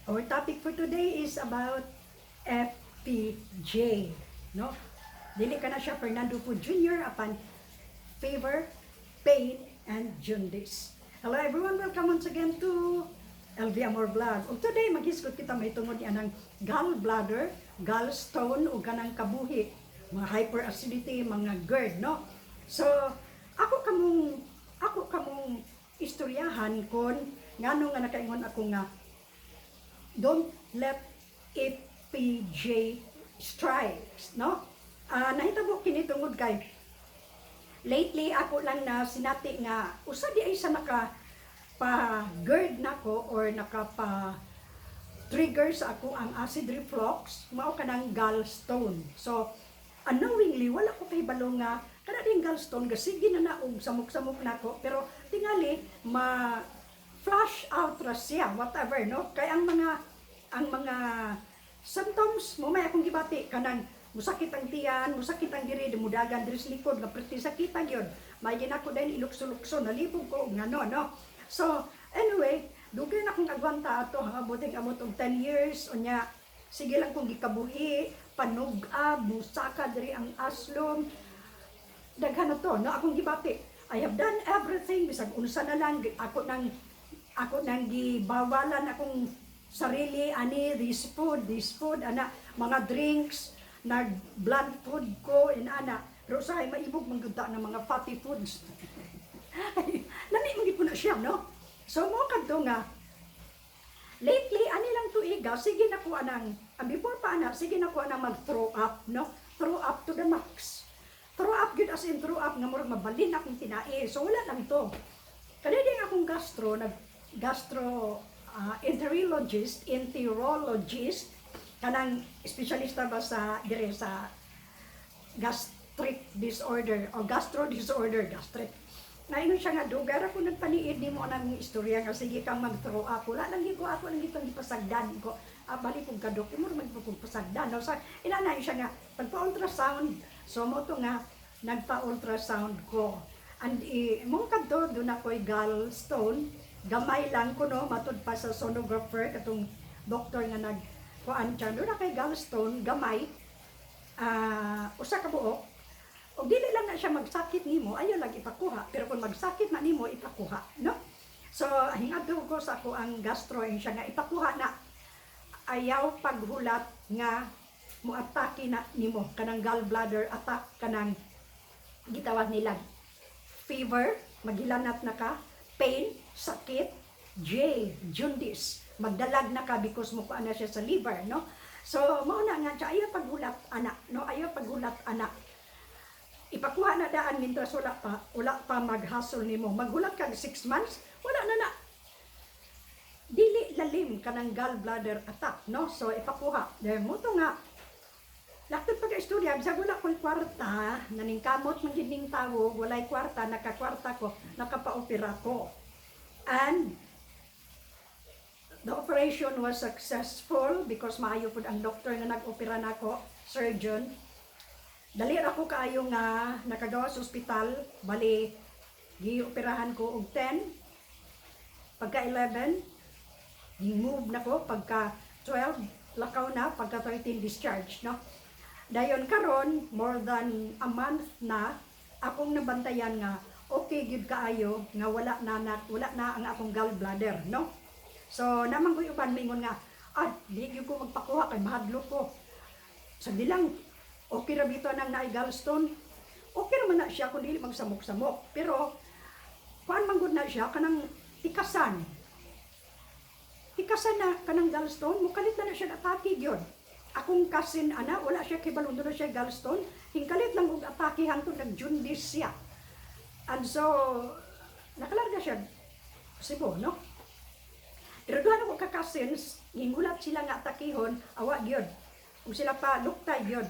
Our topic for today is about FPJ, no? Dili ka na siya Fernando po Jr. apan fever, pain, and jaundice. Hello everyone, welcome once again to LV Amor Vlog. Og today maghisgot kita may tungod ni anang gallbladder, gallstone o kanang kabuhi, mga hyperacidity, mga GERD, no? So, ako kamong istoryahan kon ngano nga nakaingon ako nga don't let FPJ strikes, no? Nahitabo kini tungod kay lately ako lang na sinati nga usa di ay sa naka pa GERD nako or naka pa trigger sa ako ang acid reflux mao kanang gallstone. So unknowingly wala ko kay balo nga kada ding gallstone gasige na og samok-samok nako pero tingali ma flush out ra siya, whatever, no? Kaya ang mga symptoms mo may akong gibati kanang musakit ang tiyan, musakit ang diri, mudagan diri sa likod, nga pretty sakitan yun. May ginako din ilukso-lukso, nalibog ko ngano, no? So, anyway, dugay na akong agwanta ato, ha, buting amot og 10 years, unya, sige lang kong gikabuhi, panugab, musaka diri ang aslom, daghan na to, no? Akong gibati, I have done everything, bisag unsa na lang, ako nang gibawalan akong sarili ani this food ana mga drinks nag bland food ko ana pero sa maibog manggudta ng mga fatty foods nani magi po na siya, no? So mo kadto nga lately ani lang tuiga sige na ko anang before pa ana sige na ko anang mag throw up, no? Throw up to the max, throw up good as in throw up nga murag mabalin akong tinae. So wala lang to kani din akong enterologist, kanang espesyalista ba sa dire sa gastric disorder o gastro disorder, gastric. Naingon siya nga dugar ako nagpaniid nimo nang istorya nga sige kang mag-throw up. Wala lang giko ako lang gitong gipasagdan ko. Bali kog kadok imo magpugog pasagdan. No sa inanay siya nga pagpa-ultrasound. So mo to nga nagpa-ultrasound ko. And mo kadto do na koy gallstone. Gamay lang ko, no, matud pa sa sonographer katong doktor nga nagkuan siya doon na kay gallstone gamay usa ka buok og dili lang na siya magsakit nimo ayo lang ipakuha pero kung magsakit na nimo ipakuha, no? So hingado ko sa ako ang gastro siya nga ipakuha na ayaw paghulat nga moatake na nimo kanang gallbladder attack kanang gitawag nila fever, maghilanat na ka, pain, sakit, jaundice, magdalag na ka because mo kuan na siya sa liver, no? So mao na nga siya ayaw paghulat anak, no? Ayaw paghulat anak. Ipakuha na daan mintas wala pa maghasol nimo. Maghulat kag 6 months, wala na. Dili lalim kanang gallbladder attack, no? So ipakuha. Dahil mo to nga laktod pag-istorya, bisag wala ko'y kwarta, naningkamot man gining tawo, walay kwarta, nakakwarta ko, nakapaopera ko. And the operation was successful because maayo pud ang doktor nga nag-opera nako, surgeon. Dali ako kaayo nga nakagawa sa ospital, bali gi-operahan ko og 10, pagka 11, gi-move nako, pagka 12, lakaw na, pagka 13 discharge, no? Dayon karon more than a month na akong nabantayan nga okay gyud kaayo nga wala na ang akong gallbladder, no? So naman ko uban mingon nga di gyud ko magpakuha kay mahadlok ko. So di lang okay ra bito nang naay gallstone. Okay ra man na siya kun dili magsamok-samok, pero kuan man gud na siya kanang tikasan. Tikasan na kanang gallstone, mukalit na siya atake gyud. Akong cousin ana wala siya kay balon na siya gallstone, hingkalit lang og atake hangtod nag-jaundice siya. And so nakalarga siya Cebu, no? Pero doon ako ka-cousins, hingulat sila nga atakihon, awa gyud. Kung sila pa luktay gyud.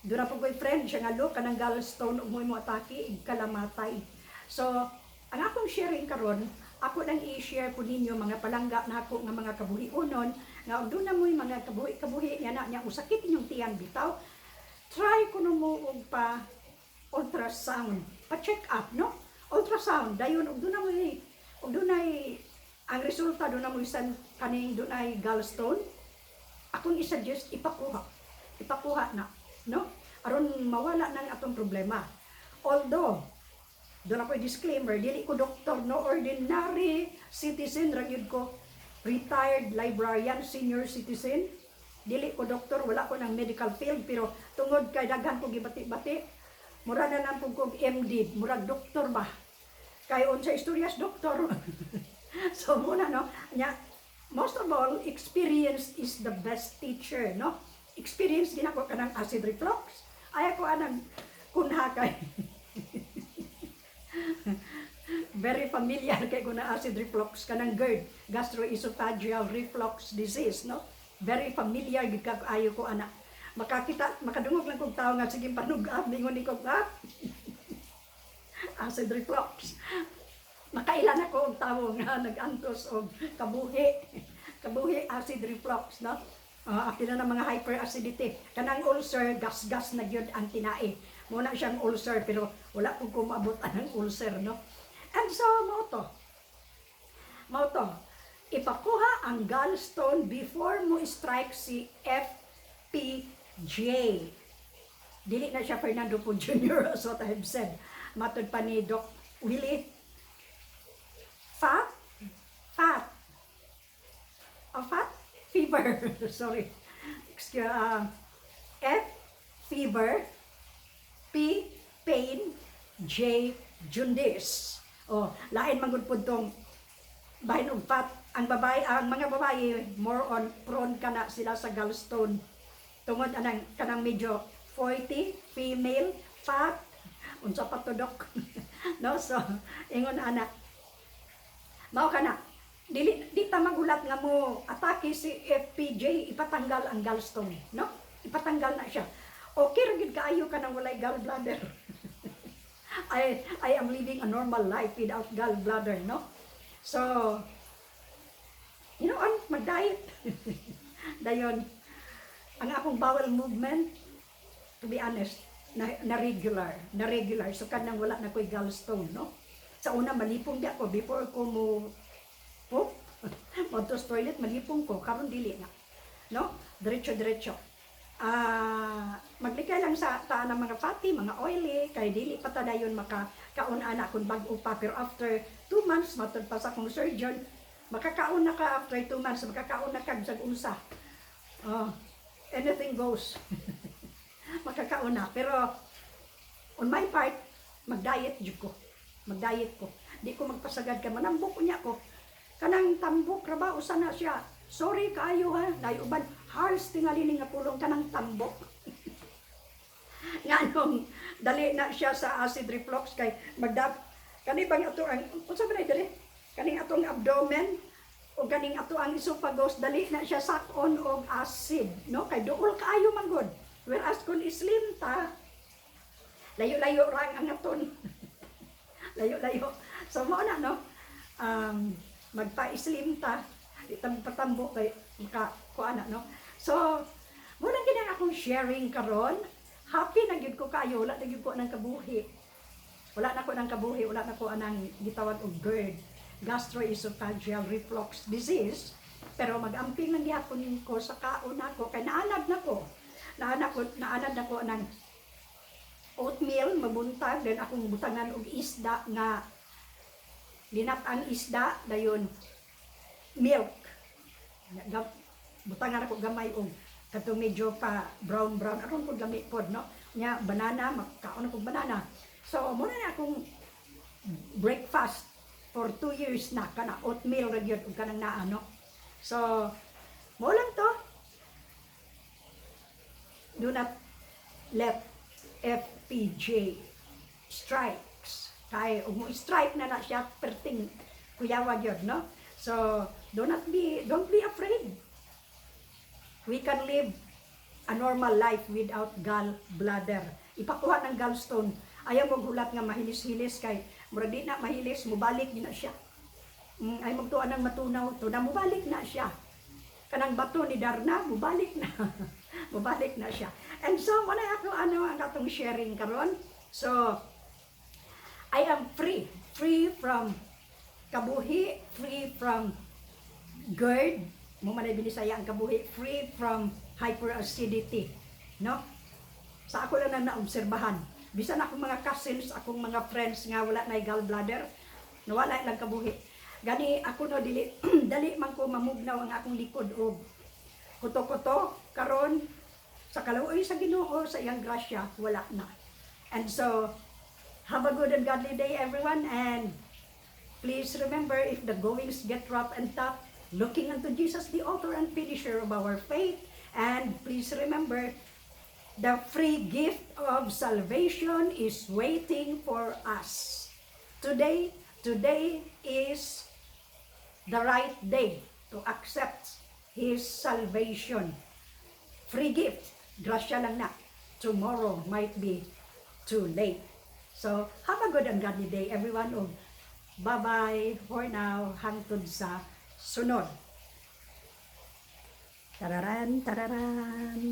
Doon na po ko'y friend siya nga lo kanang gallstone ug mo atake igkalamatay. So ang akong sharing karon, ako nang i-share po ninyo mga palangga na ako nga mga kabuhi-unon, nga doon na mo'y mga kabuhi nga na usakit inyong tiyan bitaw, try ko na mo og pa ultrasound, pa check up, no? Ultrasound, dayon og doon na mo'y ang resulta doon na mo isan kaning doon ay gallstone, akong i-suggest ipakuha na, no? Aron mawala nang atong problema. Although doon ako disclaimer, dili ko doktor, no, ordinary citizen ra gyud ko, retired librarian, senior citizen. Dili ko doktor, wala ko ng medical field, pero tungod kay daghan ko gibati-bati, mura na lang kog MD, murag doktor ba? Kay unsa istoryas doktor. So muna, no, nya most of all, experience is the best teacher, no? Experience ginako kanang acid reflux. Ay ako anang kunha kay very familiar kay kuna acid reflux kanang GERD, gastroesophageal reflux disease, no? Very familiar gid ka ayo ko ana. Makadungog lang kog tawo nga sige panugab ningon ni kog acid reflux. Makailan ako og tawo nga nagantos og kabuhi acid reflux, no? Apila na mga hyperacidity. Kanang ulcer, gas-gas na gyud ang tinai. Muna siyang ulcer pero wala ko kumabot ang ulcer, no? And so mao to. Ipakuha ang gallstone before mo strike si FPJ. Dili na siya Fernando Po Jr. as what I have said. Matod pa ni Doc Willie. Fat? Fever. Sorry. Excuse, F, fever. P, pain. J, jaundice. Lain manggod po itong bahin og fat. Ang mga babae, more on prone ka na sila sa gallstone. Tungod kanang medyo 40, female, fat, unsa pa to dok. No, so ingon anak. Mao kana. Di ta magulat nga mo atake si FPJ, ipatanggal ang gallstone, no? Ipatanggal na siya. Okay ra gid kaayo ka nang walay gallbladder. I am living a normal life without gallbladder, no? So mag-diet. Dayon, ang akong bowel movement, to be honest, na regular. So kanang wala na ko'y gallstone, no? Sa una, malipong di ako. Before ko mo magtos toilet, malipong ko. Karon dili na. No? Diretso. Maglikay lang sa taan ng mga fatty, mga oily, kay dili pa ta dayon makakaon-ana kung bag-o pa. Pero after 2 months, matod pa sa akong surgeon, makakaon na ka after 2 months, makakaon na ka sa unsa. Anything goes. Makakaon na. Pero on my part, mag-diet ko. Di ko magpasagad ka. Manambok niya ko. Kanang tambok ra ba usa na siya. Sorry kaayo ha. Dahil uban hars tingali nga pulong kanang tambok. Nganong dali na siya sa acid reflux kay kani bang ato ang unsa ba dali? Kaning atong abdomen o kaning ato ang esophagus dali na siya sakon og acid, no? Kay duol kaayo man gud. Whereas kung slim ta, layo-layo ra ang aton. Layo-layo. So mo na, no? Magpa-slim ta, patambo kay kuana, no? So mo na gid akong sharing karon. Happy na gyud ko kayo, wala na gyud ko nang kabuhi. Wala na ko anang gitawag og GERD, gastroesophageal reflux disease. Pero mag-amping lang gyapon ko sa kaon nako kay naanad nako ng oatmeal mabuntag, then akong butangan og isda nga linat-ang isda dayon milk. Butangan ako gamay og katong medyo pa brown aron ko gami pod, no? Nya banana, magkaon ako banana. So mo na akong breakfast for 2 years na kana oatmeal ra gyud ug kanang naano. So mo lang to. Do not let FPJ strikes. Kay ug mo strike na siya perting kuyawa gyud, no? So don't be afraid. We can live a normal life without gallbladder. Ipakuha ng gallstone. Ayaw mo gulat nga mahilis-hilis kay mura di na mahilis, mubalik na siya. Ay magtuan ng matunaw to na mubalik na siya. Kanang bato ni Darna, mubalik na. Mubalik na siya. And so, ano ang atong sharing karon. So, I am free from kabuhi free from GERD, mo man ay binisaya ang kabuhi free from hyperacidity, no? Sa ako lang na naobserbahan. Bisan akong mga cousins, akong mga friends nga wala na gallbladder, nawala lang kabuhi. Gani ako no dili dali man ko mamugnaw ang akong likod og kuto-kuto karon sa kaluoy sa Ginoo sa iyang grasya wala na. And so have a good and godly day everyone, and please remember, if the goings get rough and tough, looking unto Jesus, the author and finisher of our faith, and please remember, the free gift of salvation is waiting for us. Today is the right day to accept His salvation. Free gift, grasya lang na. Tomorrow might be too late. So, have a good and godly day everyone. Bye-bye for now, hangtod sa sunod. Tararan, tararan.